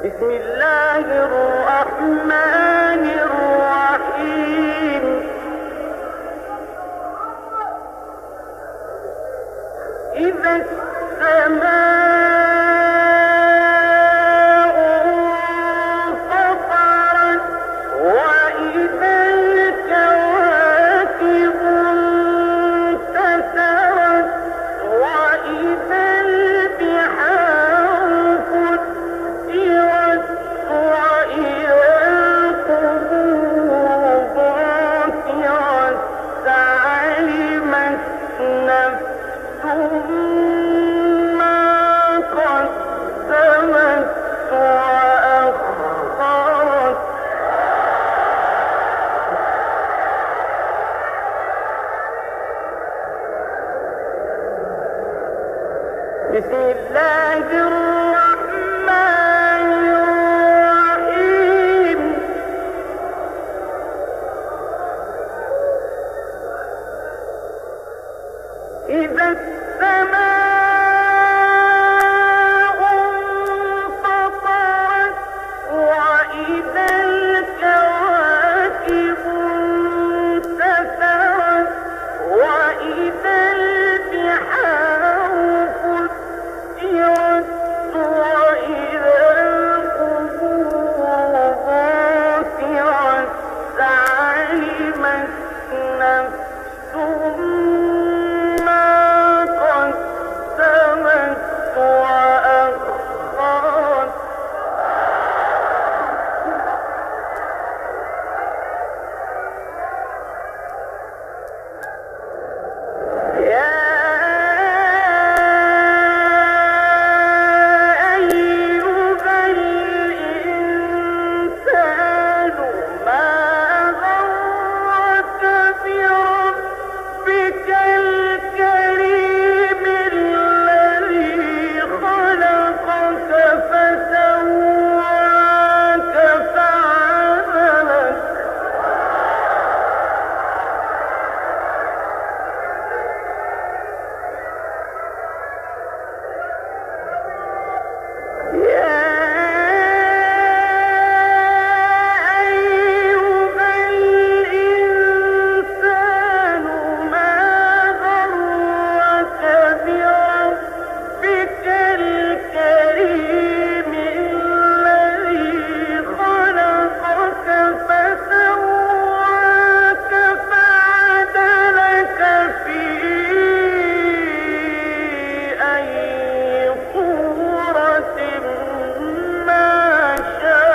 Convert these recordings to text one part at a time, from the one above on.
بسم الله الرحمن الرحيم. إذا السماء انفطرت وإذا الكواكب انتثرت وإذا البحار فجرت وإذا القبور بعثرت علمت نفس ما قدمت وأخرت. بسم الله الرحمن الرحيم. إذا السماء انفطرت وإذا الكواكب انتثرت وإذا البحار فجرت وإذا القبور بعثرت علمت نفس ما قدمت وأخرت. يا أيها الإنسان ما غرك بربك الكريم الذي خلقك فسواك فعدلك. يا أيها الإنسان ما غرك بربك الكريم الذي خلقك فسواك فعدلك في أي صورة ما شاء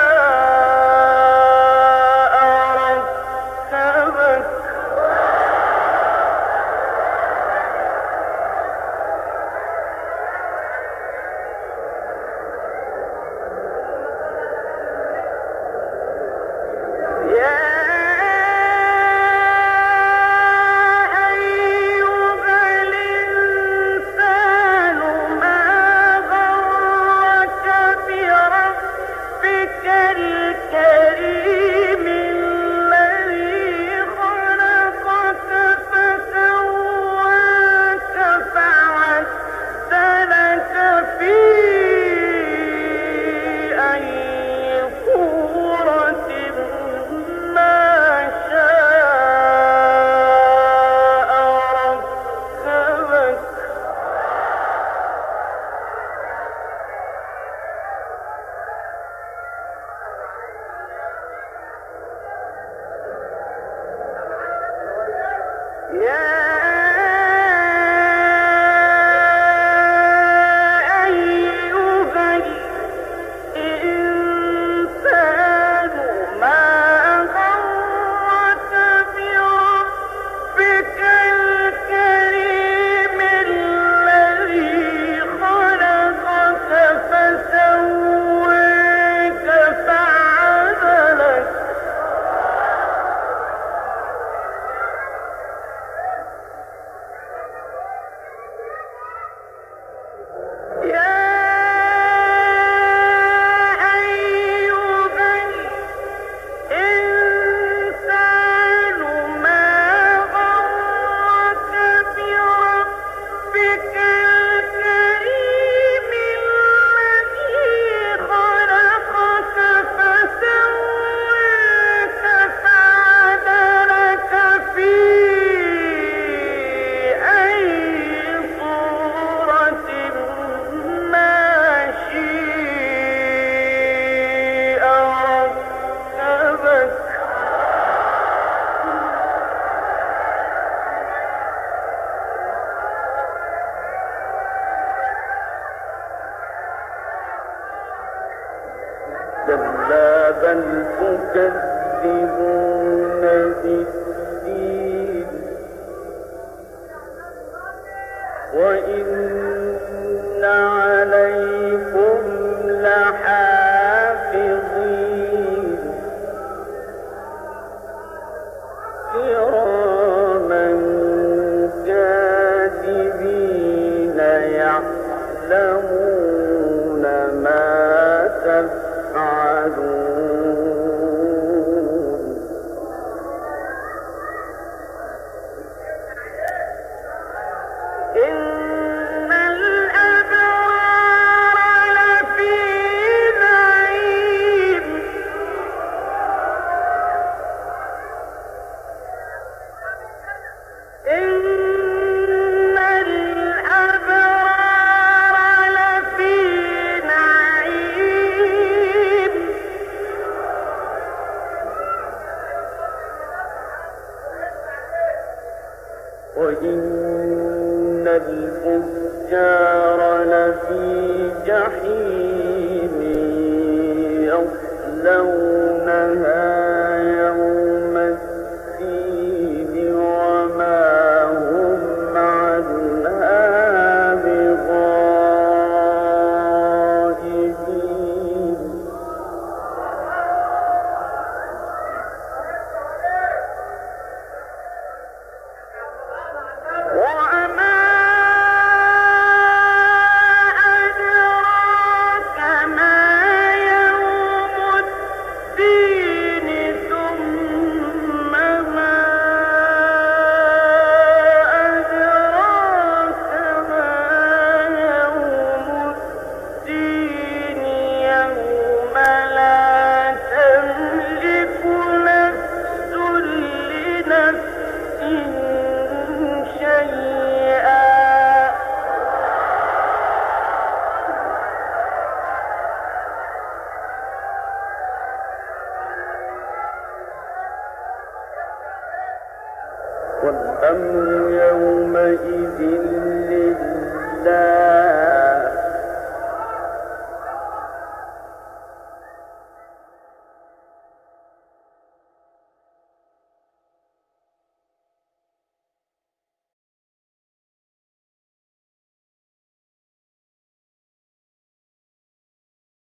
ركبك. يا أيها الإنسان ما غرك بربك الكريم الذي خلقك فسواك فعدلك في أي صورة ما شاء ركبك. يا أيها الإنسان ما غرك بربك الكريم الذي خلقك فسواك فعدلك. بل تكذبون بالدين وإن عليكم لحافظين كراما كاتبين يعلمون ما تفعلون إن الأبرار لفي نعيم إن الأبرار لفي نعيم وإن الفجار لفي جحيم يصلونها يوم الدين وما هم عنها بغائبين وما أدراك ما يوم الدين ثم ما أدراك ما يوم الدين يوم لا تملك نفس لنفس شيئا والأمر يومئذ